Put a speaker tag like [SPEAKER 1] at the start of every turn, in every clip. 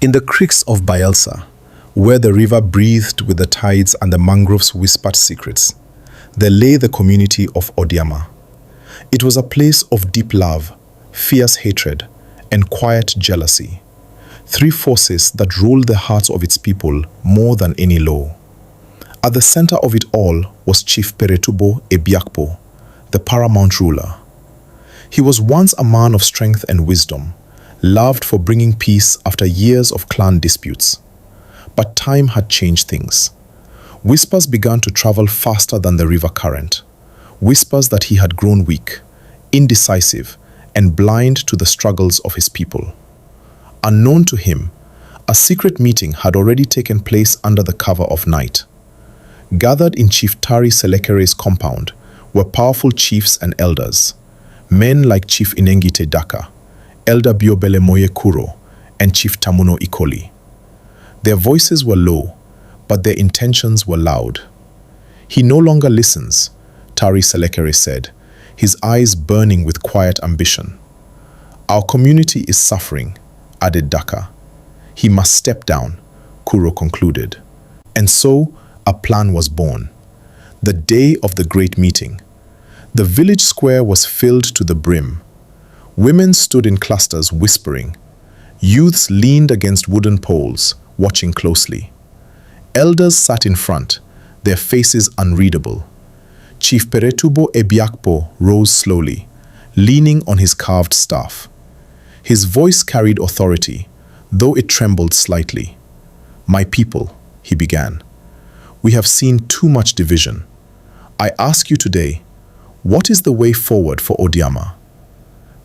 [SPEAKER 1] In the creeks of Bielsa, where the river breathed with the tides and the mangroves whispered secrets, there lay the community of Odiama. It was a place of deep love, fierce hatred, and quiet jealousy. Three forces that ruled the hearts of its people more than any law. At the center of it all was Chief Peretubo Ebiakpo, the paramount ruler. He was once a man of strength and wisdom, loved for bringing peace after years of clan disputes. But time had changed things. Whispers began to travel faster than the river current. Whispers that he had grown weak, indecisive, and blind to the struggles of his people. Unknown to him, a secret meeting had already taken place under the cover of night. Gathered in Chief Tari Selekere's compound were powerful chiefs and elders, men like Chief Inengite Daka, Elder Biobele Moye Kuro, and Chief Tamuno Ikoli. Their voices were low, but their intentions were loud. He no longer listens, Tari Selekere said, his eyes burning with quiet ambition. Our community is suffering, added Daka. He must step down, Kuro concluded. And so, a plan was born. The day of the great meeting. The village square was filled to the brim. Women stood in clusters whispering. Youths leaned against wooden poles, watching closely. Elders sat in front, their faces unreadable. Chief Peretubo Ebiakpo rose slowly, leaning on his carved staff. His voice carried authority, though it trembled slightly. "My people," he began, "we have seen too much division. I ask you today, what is the way forward for Odiama?"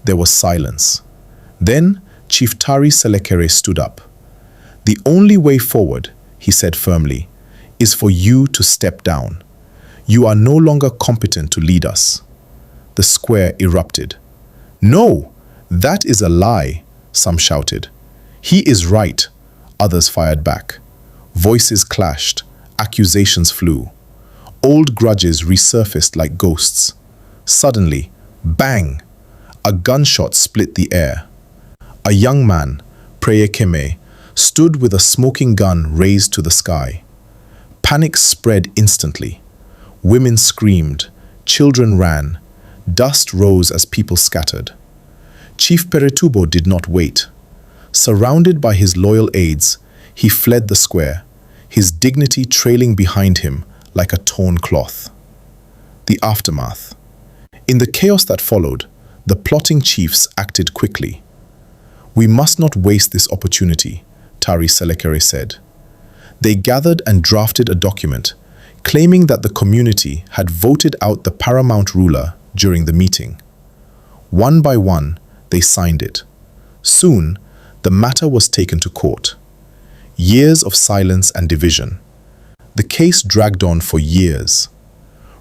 [SPEAKER 1] There was silence. Then Chief Tari Selekere stood up. "The only way forward," he said firmly, "is for you to step down. You are no longer competent to lead us." The square erupted. "No, that is a lie," some shouted. "He is right," others fired back. Voices clashed, accusations flew. Old grudges resurfaced like ghosts. Suddenly, bang! A gunshot split the air. A young man, Preye Keme, stood with a smoking gun raised to the sky. Panic spread instantly. Women screamed, children ran, dust rose as people scattered. Chief Peretubo did not wait. Surrounded by his loyal aides, he fled the square, his dignity trailing behind him like a torn cloth. The aftermath. In the chaos that followed, the plotting chiefs acted quickly. "We must not waste this opportunity," Tari Selekere said. They gathered and drafted a document claiming that the community had voted out the paramount ruler during the meeting. One by one, they signed it. Soon, the matter was taken to court. Years of silence and division. The case dragged on for years.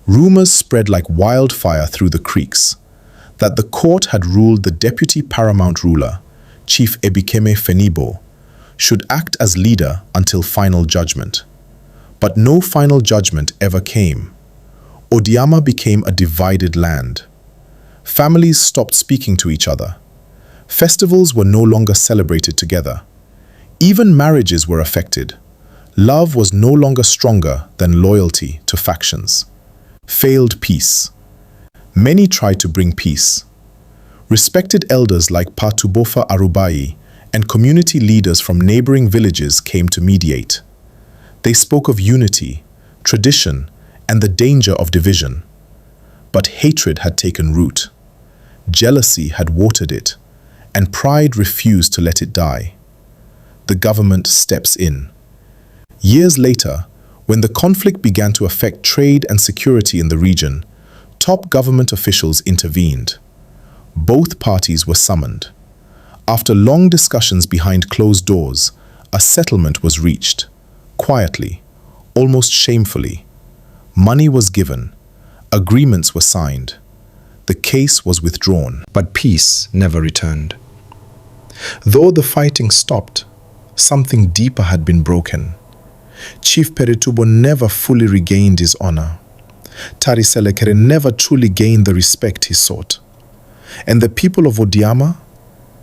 [SPEAKER 1] Rumors spread like wildfire through the creeks that the court had ruled the deputy paramount ruler, Chief Ebikeme Fenibo, should act as leader until final judgment. But no final judgment ever came. Odiama became a divided land. Families stopped speaking to each other. Festivals were no longer celebrated together. Even marriages were affected. Love was no longer stronger than loyalty to factions. Failed peace. Many tried to bring peace. Respected elders like Patubofa Arubai and community leaders from neighboring villages came to mediate. They spoke of unity, tradition, and the danger of division. But hatred had taken root. Jealousy had watered it, and pride refused to let it die. The government steps in. Years later, when the conflict began to affect trade and security in the region, top government officials intervened. Both parties were summoned. After long discussions behind closed doors, a settlement was reached. Quietly, almost shamefully. Money was given. Agreements were signed. The case was withdrawn. But peace never returned. Though the fighting stopped, something deeper had been broken. Chief Peretubo never fully regained his honor. Tari Selekere never truly gained the respect he sought. And the people of Odiama,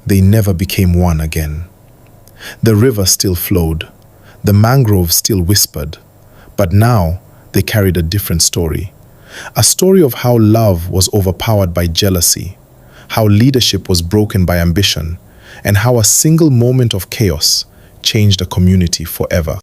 [SPEAKER 1] they never became one again. The river still flowed. The mangroves still whispered. But now they carried a different story. A story of how love was overpowered by jealousy, how leadership was broken by ambition, and how a single moment of chaos changed a community forever.